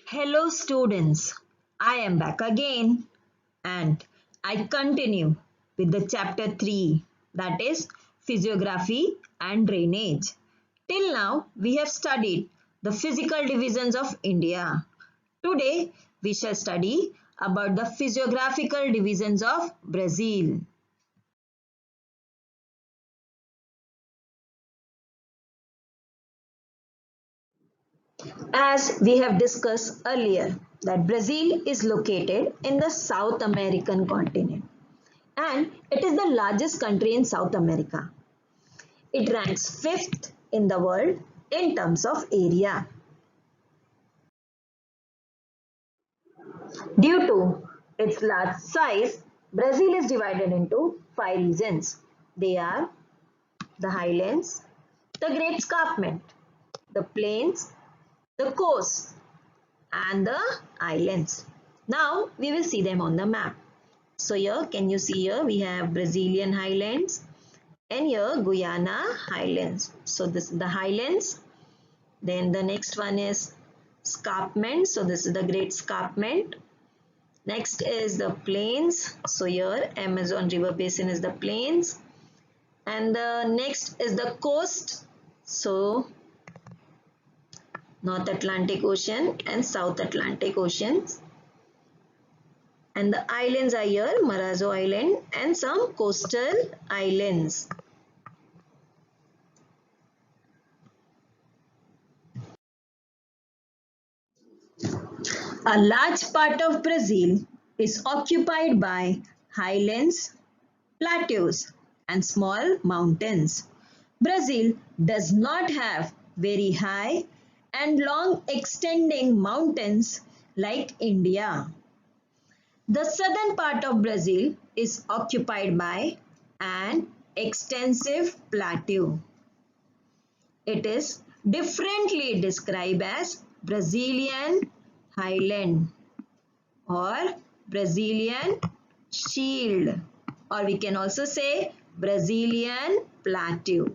Hello students, I am back again and I continue with the chapter 3, that is physiography and drainage. Till now we have studied the physical divisions of India. Today we shall study about the physiographical divisions of Brazil. As we have discussed earlier, that Brazil is located in the South American continent and it is the largest country in South America. It ranks 5th in the world in terms of area. Due to its large size, Brazil is divided into 5 regions. They are the highlands, the Great Escarpment, the plains, the coast and the islands. Now we will see them on the map. So here, can you see here we have Brazilian highlands and here Guyana highlands. So this is the highlands. Then the next one is escarpment. So this is the Great Escarpment. Next is the plains. So here Amazon River Basin is the plains. And the next is the coast. So North Atlantic Ocean and South Atlantic Oceans. And the islands are here, Marajo Island and some coastal islands. A large part of Brazil is occupied by highlands, plateaus and small mountains. Brazil does not have very high and long extending mountains like India. The southern part of Brazil is occupied by an extensive plateau. It is differently described as Brazilian highland or Brazilian shield, or we can also say Brazilian plateau.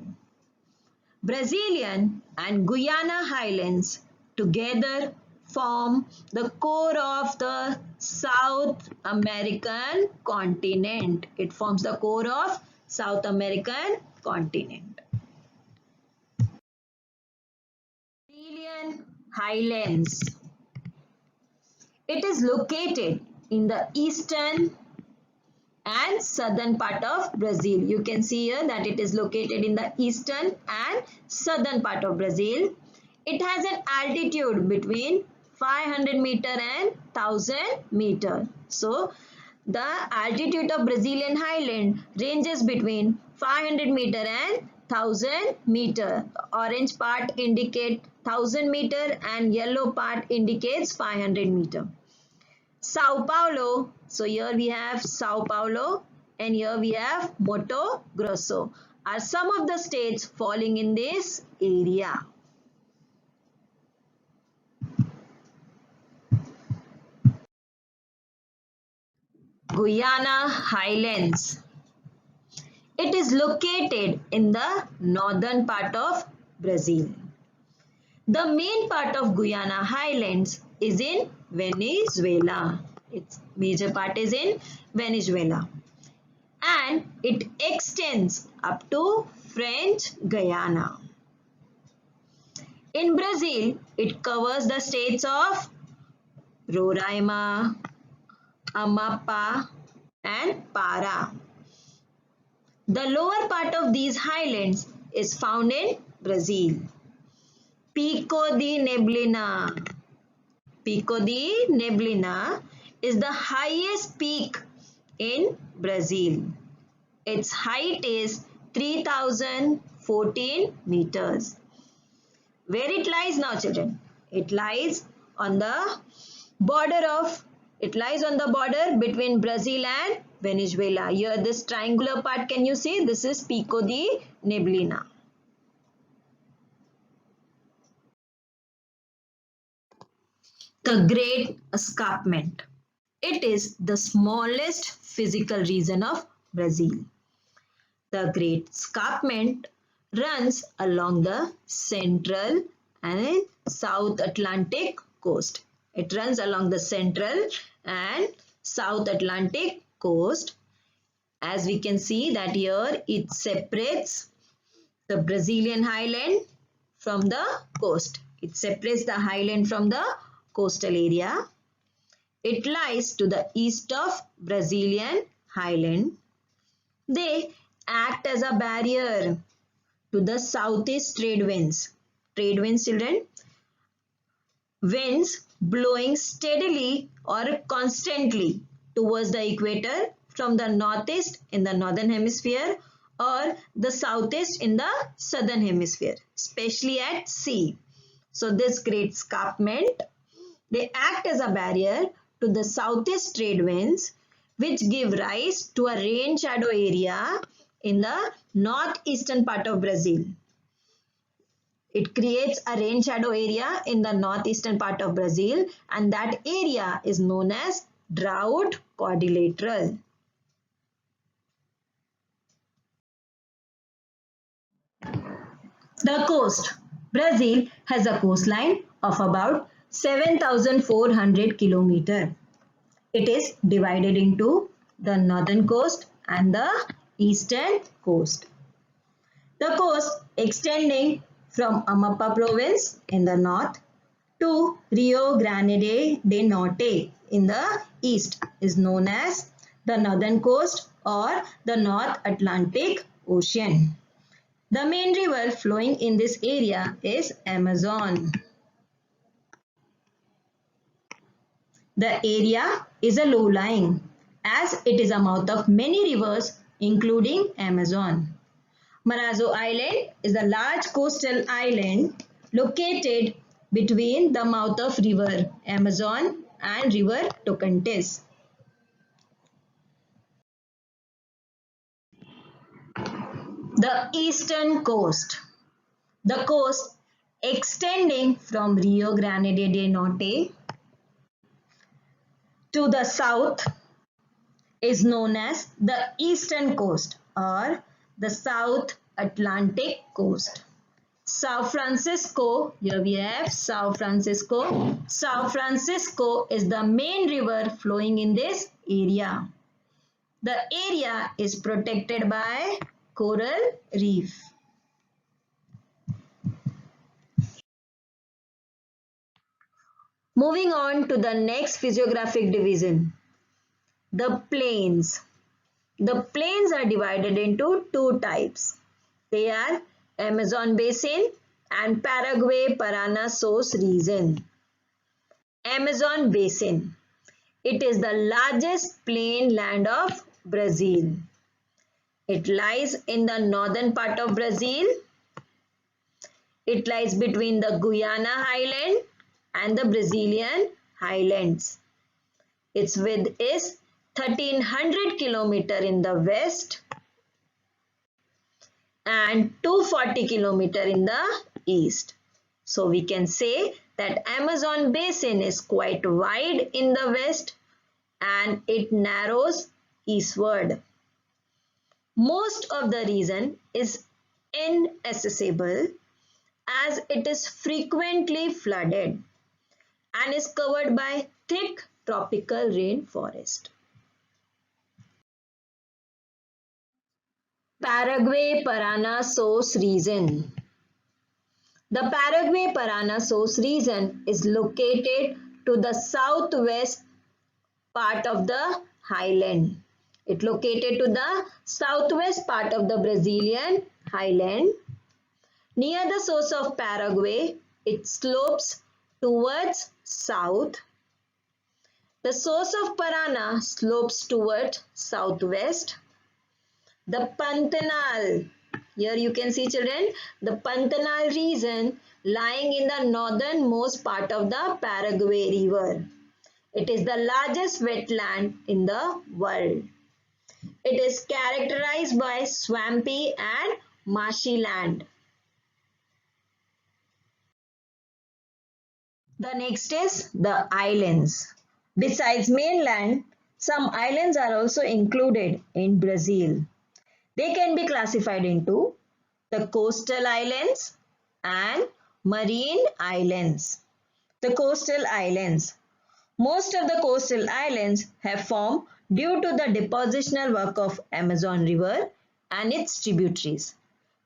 Brazilian and Guyana highlands together form the core of the South American continent. It forms the core of South American continent. Brazilian highlands. It is located in the eastern and southern part of Brazil. You can see here that it is located in the eastern and southern part of Brazil. It has an altitude between 500 meter and 1000 meter. So the altitude of Brazilian highland ranges between 500 meter and 1000 meter. Orange part indicate 1000 meter and yellow part indicates 500 meter. Sao Paulo. So here we have Sao Paulo and here we have Mato Grosso are some of the states falling in this area. Guyana Highlands. It is located in the northern part of Brazil. The main part of Guyana Highlands is in Venezuela. Its major part is in Venezuela. And it extends up to French Guiana. In Brazil, it covers the states of Roraima, Amapá and Pará. The lower part of these highlands is found in Brazil. Pico de Neblina. Pico de Neblina is the highest peak in Brazil. Its height is 3014 meters. Where it lies now, children? It lies on the border between Brazil and Venezuela. Here this triangular part, can you see? This is Pico de Neblina. The Great Escarpment. It is the smallest physical region of Brazil. The Great Escarpment runs along the central and South Atlantic coast. It runs along the central and South Atlantic coast. As we can see that here it separates the Brazilian highland from the coast. It separates the highland from the coastal area. It lies to the east of Brazilian highland. They act as a barrier to the southeast trade winds. Trade winds, children, winds blowing steadily or constantly towards the equator from the northeast in the northern hemisphere or the southeast in the southern hemisphere, especially at sea. So this great escarpment, they act as a barrier to the southeast trade winds, which give rise to a rain shadow area in the northeastern part of Brazil. It creates a rain shadow area in the northeastern part of Brazil, and that area is known as drought quadrilateral. The coast. Brazil has a coastline of about 7,400 kilometers. It is divided into the northern coast and the eastern coast. The coast extending from Amapá province in the north to Rio Grande do Norte in the east is known as the northern coast or the North Atlantic Ocean. The main river flowing in this area is Amazon. The area is a low-lying as it is a mouth of many rivers including Amazon. Marajo Island is a large coastal island located between the mouth of river Amazon and river Tocantins. The eastern coast. The coast extending from Rio Grande do Norte to the south is known as the eastern coast or the South Atlantic coast. São Francisco, here we have São Francisco. São Francisco is the main river flowing in this area. The area is protected by coral reef. Moving on to the next physiographic division, the plains. The plains are divided into two types. They are Amazon Basin and Paraguay-Paraná Source region. Amazon Basin. It is the largest plain land of Brazil. It lies in the northern part of Brazil. It lies between the Guiana Highland and the Brazilian Highlands. Its width is 1300 km in the west and 240 km in the east. So we can say that Amazon Basin is quite wide in the west and it narrows eastward. Most of the region is inaccessible as it is frequently flooded and is covered by thick tropical rainforest. Paraguay-Paraná Source region. The Paraguay-Paraná Source region is located to the southwest part of the highland. It located to the southwest part of the Brazilian highland. Near the source of Paraguay, it slopes towards south. The source of Paraná slopes towards southwest. The Pantanal, here you can see children, the Pantanal region lying in the northernmost part of the Paraguay river. It is the largest wetland in the world. It is characterized by swampy and marshy land. The next is the islands. Besides mainland, some islands are also included in Brazil. They can be classified into the coastal islands and marine islands. The coastal islands. Most of the coastal islands have formed due to the depositional work of Amazon River and its tributaries.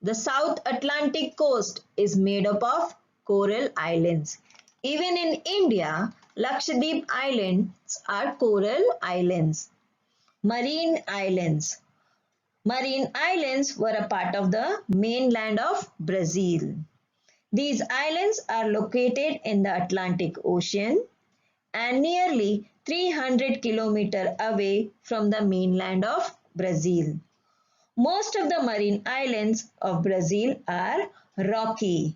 The South Atlantic coast is made up of coral islands. Even in India, Lakshadweep Islands are coral islands. Marine islands. Marine islands were a part of the mainland of Brazil. These islands are located in the Atlantic Ocean and nearly 300 kilometers away from the mainland of Brazil. Most of the marine islands of Brazil are rocky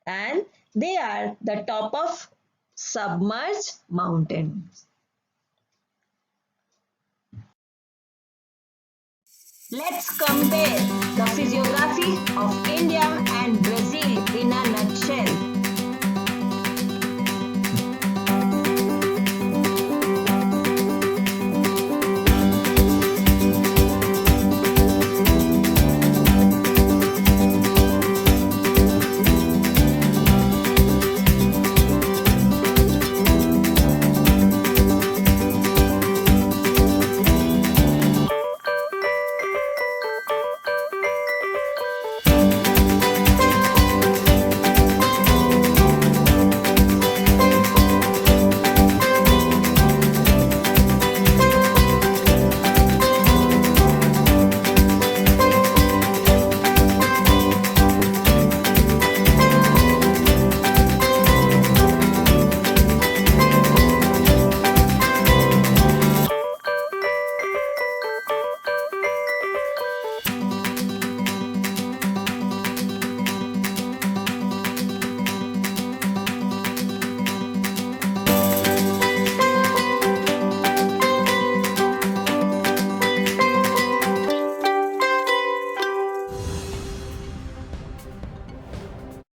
and they are the top of submerged mountains. Let's compare the physiography of India and Brazil in a nutshell.